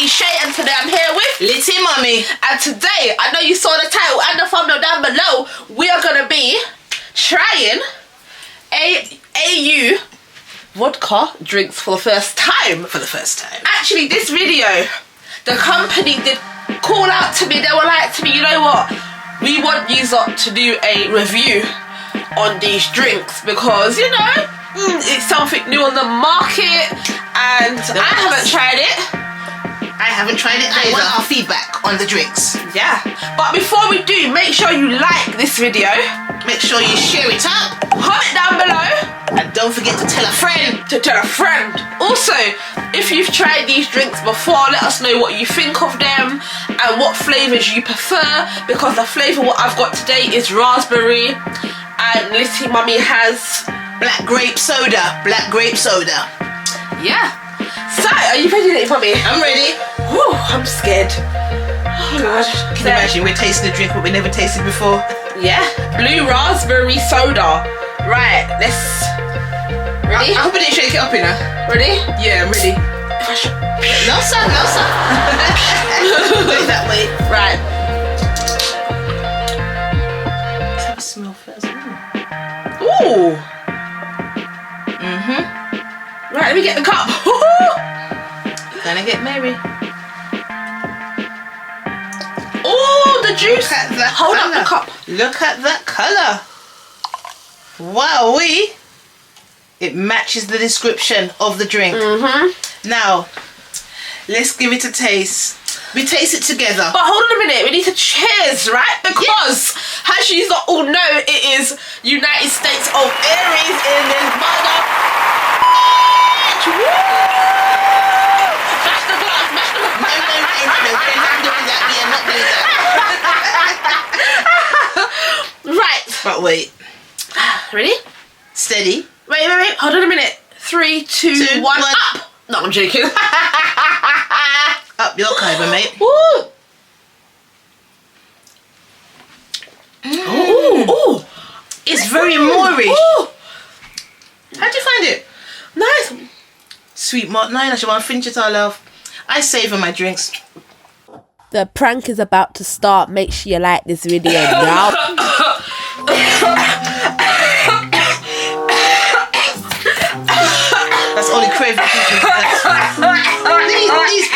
Litty Shay, and today I'm here with Litty Mummy. And today, I know you saw the title and the thumbnail down below, we are going to be trying AU vodka drinks for the first time. Actually, this video, the company did call out to me. They were like to me, you know what? We want you to do a review on these drinks because, you know, it's something new on the market and I haven't tried it. I haven't tried it either. I want our feedback on the drinks. Yeah. But before we do, make sure you like this video. Make sure you share it up. Comment down below. And don't forget to tell a friend. Also, if you've tried these drinks before, let us know what you think of them and what flavours you prefer, because the flavour what I've got today is raspberry and Litty Mummy has black grape soda. Yeah. So, are you ready, Litty Mummy? I'm ready. Whew, I'm scared. Oh God. Can you imagine we're tasting a drink what we never tasted before? Yeah. Blue raspberry soda. Right, let's... Ready? I hope I didn't shake it up, you know. Ready? Yeah, I'm ready. No, sir. Go that way. Right. Let's have a smell first. Ooh. Right, let me get the cup. Gonna get merry. Oh, the juice. Look at that. Hold up the cup. Look at that colour. Wowee. It matches the description of the drink. Now, let's give it a taste. We taste it together. But hold on a minute, we need to cheers, right? Because, as you all know, it is United States of Aries in this mother. Woo! Smash the glass, smash the glass. No, we're not doing that. We are not doing that. Right. But wait. Ready? Steady. Wait. Hold on a minute. 3, 2, 1, up. No, I'm joking. Up your Kyber, mate. Woo. Ooh. It's very moorish. Ooh. How'd you find it? Nice. Sweet Mark 9. I should want to finish it all off. I savour my drinks. The prank is about to start. Make sure you like this video now. That's only craving people. Please.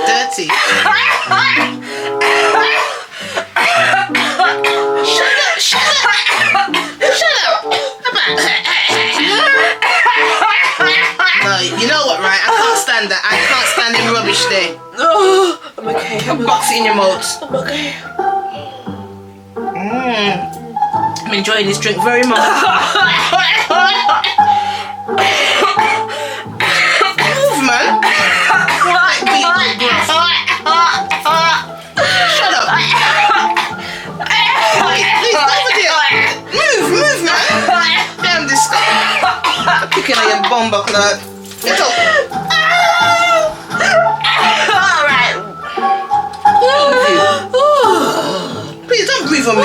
That's dirty. Shut up. No, you know what, right? I can't stand that. I can't stand the rubbish there. Oh, I'm okay. Box it in your mouth. I'm okay. I'm enjoying this drink very much. Move, man. Shut up. Please, over there. Move, man. Damn disgusting. I'm picking at your bum buckler. Get up. Alright. Please don't breathe on me.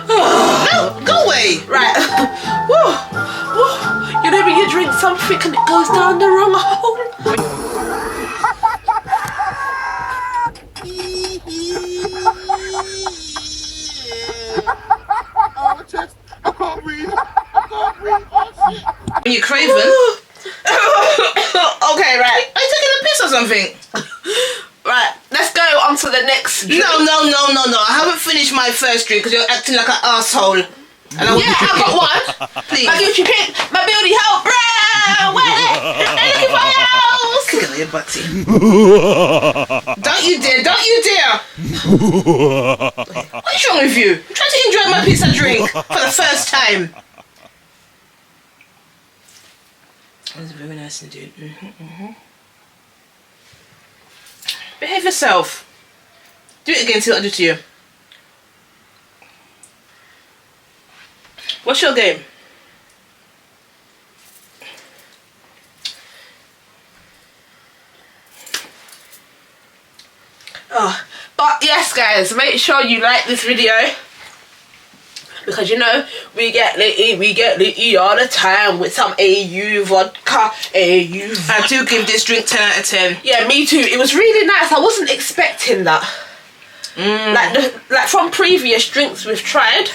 No, go away. Right. Woo. You know when you drink something and it goes down the wrong hole? When you're craving. Okay, right. Are you taking a piss or something? Right, let's go on to the next drink. No. I haven't finished my first drink because you're acting like an asshole. And I Yeah, I've got one. Please. My Gucci pink, my beauty hope, brown. Anything else? Look at your butty. Don't you dare. What's wrong with you? I'm trying to enjoy my piece of drink for the first time. That's very nice indeed. Behave yourself. Do it again, see what I do to you. What's your game? Oh, but yes guys, make sure you like this video Because you know, we get litty all the time with some AU vodka, AU vodka. I do give this drink 10 out of 10. Yeah, me too. It was really nice. I wasn't expecting that. Like from previous drinks we've tried,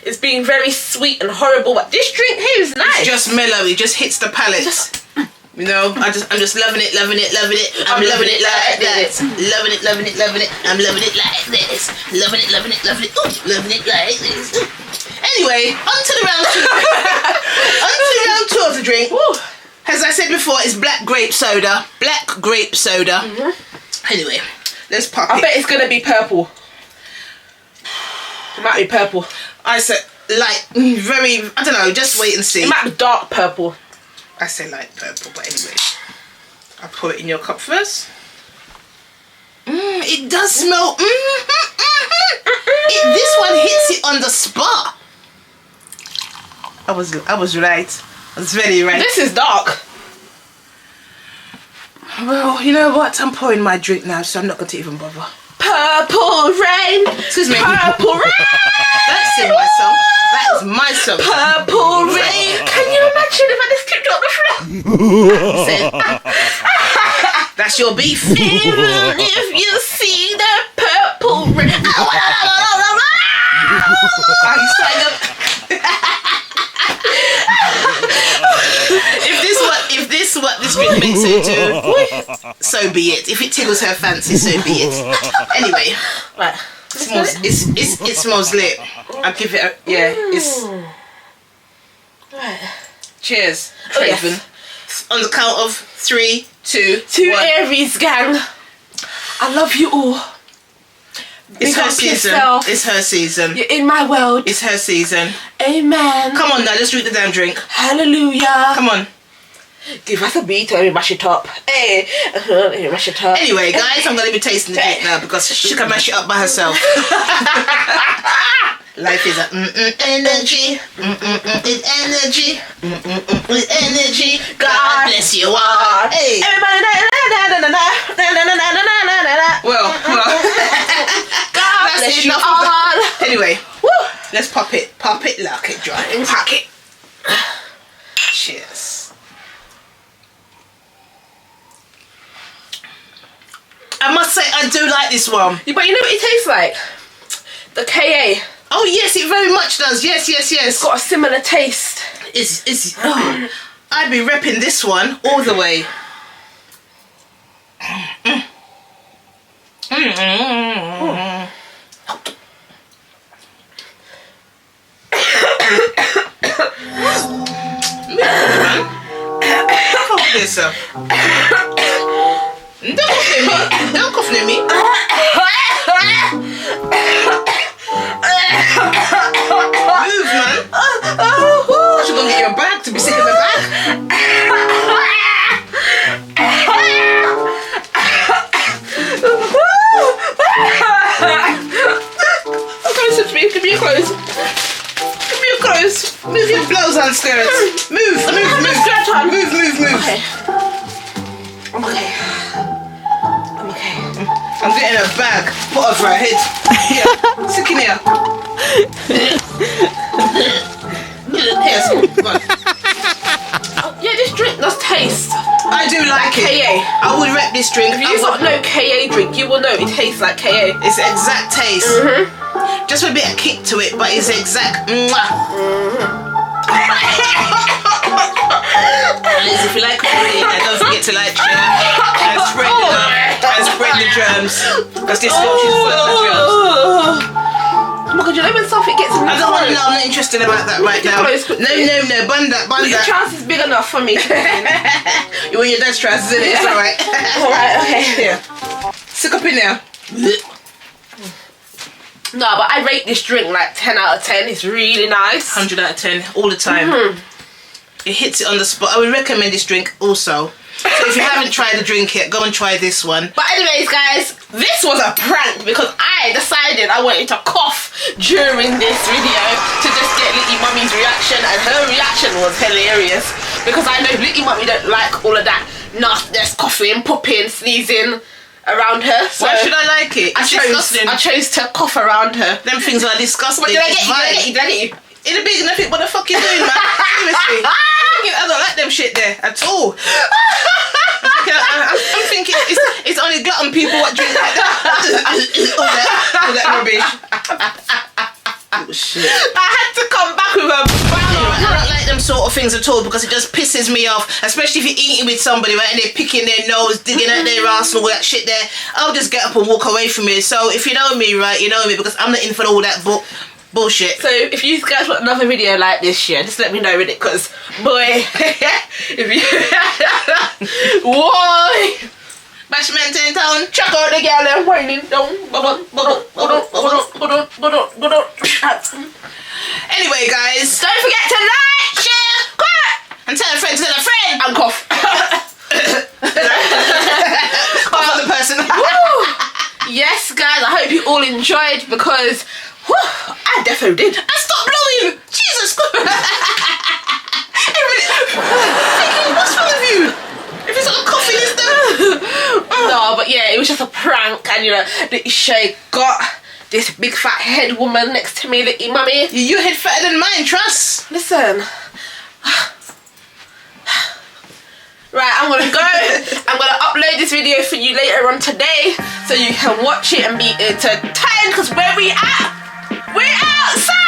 it's been very sweet and horrible, but this drink here is nice. It's just mellow. It just hits the palate. You know, I'm just loving it. I'm loving it like this. Loving it. I'm loving it like this. Loving it. Ooh, loving it like this. Ooh. Anyway, on to the round two. On to the round two of the drink. Woo. As I said before, it's black grape soda. Anyway, let's pop it. I bet it's gonna be purple. It might be purple. I said like very. I don't know. Just wait and see. It might be dark purple. I say light purple, but anyway. I'll pour it in your cup first. It does smell. This one hits it on the spot. I was right. I was very right. This is dark. Well, you know what? I'm pouring my drink now, so I'm not going to even bother. Purple rain. Excuse me. Purple rain. That's in my song. That is my song. Purple rain. Can you imagine if I just clipped it on the floor? That's your beef. Even if you see the purple rain. If this what this drink makes her do, so be it. If it tickles her fancy, so be it. Anyway, Right. it smells lit. I'll give it a it's Right. cheers. Oh, yes. Craven. On the count of 3, 2, To 1. Aries gang, I love you all. It's Big her up season. yourself. It's her season. You're in my world. It's her season. Amen. Come on now, let's drink the damn drink. Hallelujah. Come on. Give us a beat and we mash it up. Hey, let me mash it up. Anyway, guys, I'm going to be tasting the drink now because she can mash it up by herself. Life is a energy. It's energy. It's energy. God bless you all. Hey. Well. God bless you all. Anyway, Woo. let's pop it. Pop it, lock it, dry it. Pack it. Cheers. I must say, I do like this one. Yeah, but you know what it tastes like? The KA. Oh yes, it very much does. Yes. It's got a similar taste. It's I'd be repping this one all the way. Don't cough near me. Move, man. You're gonna get your bag to be sick in the bag. Give me your clothes. Give me your clothes. Move your blouse and skirts. Move. Skirt on. Move. Okay. I'm okay. I'm getting a bag. Put over her head. Here. Stick in here. Here, go on. Yeah, this drink does taste. I do like it. KA. I would rep this drink. If you got no KA drink, you will know it tastes like KA. It's exact taste. Just with a bit of kick to it, but it's exact. Guys, if you like coffee, don't forget to like, share, and spread the germs. Because this girl, she's full of germs. Oh my god, you know when something gets in I don't want to know, I'm not interested about that right now. No, bun that. Your trousers is big enough for me. You want your dad's trousers in it, it's alright. Alright, okay. Here. Stick up in there. No, but I rate this drink like 10 out of 10. It's really nice. 100 out of 10, all the time. It hits it on the spot. I would recommend this drink also. So if you haven't tried the drink yet, go and try this one. But anyways, guys, this was a prank because I decided I wanted to cough during this video to just get Litty Mummy's reaction, and her reaction was hilarious because I know Litty Mummy don't like all of that nastiness, coughing, popping, sneezing. around her. So why should I like it? It's disgusting. I chose to cough around her. Them things are disgusting. What did I get you? Did I get you? In a big nothing. What the fuck you doing, man? Seriously. I don't like them shit there at all. I'm thinking it's only glutton people what drink like that. all that rubbish. Oh, shit. I had to come back with a bang. I don't like them sort of things at all because it just pisses me off, especially if you're eating with somebody, right, and they're picking their nose, digging at their ass and all that shit there. I'll just get up and walk away from it. So if you know me, right, you know me, because I'm not in for all that bullshit. So if you guys want another video like this, yeah, just let me know with it, because boy, if you boy, Bashment in town. check out the girl and whining down. Anyway, guys, Don't forget to like, share, comment, and tell a friend to tell a friend. and cough. Cough on the person. Woo! Yes, guys, I hope you all enjoyed, because whew, I definitely did. And stop blowing! Jesus Christ! What's wrong with you? If it's not a coffee, it's No, but yeah, it was just a prank, and you know, Litty Shay got this big fat head woman next to me, Litty Mummy. You head fatter than mine, trust. Listen. Right, I'm gonna go. I'm gonna upload this video for you later on today, so you can watch it and be entertained, because where we at? We're outside!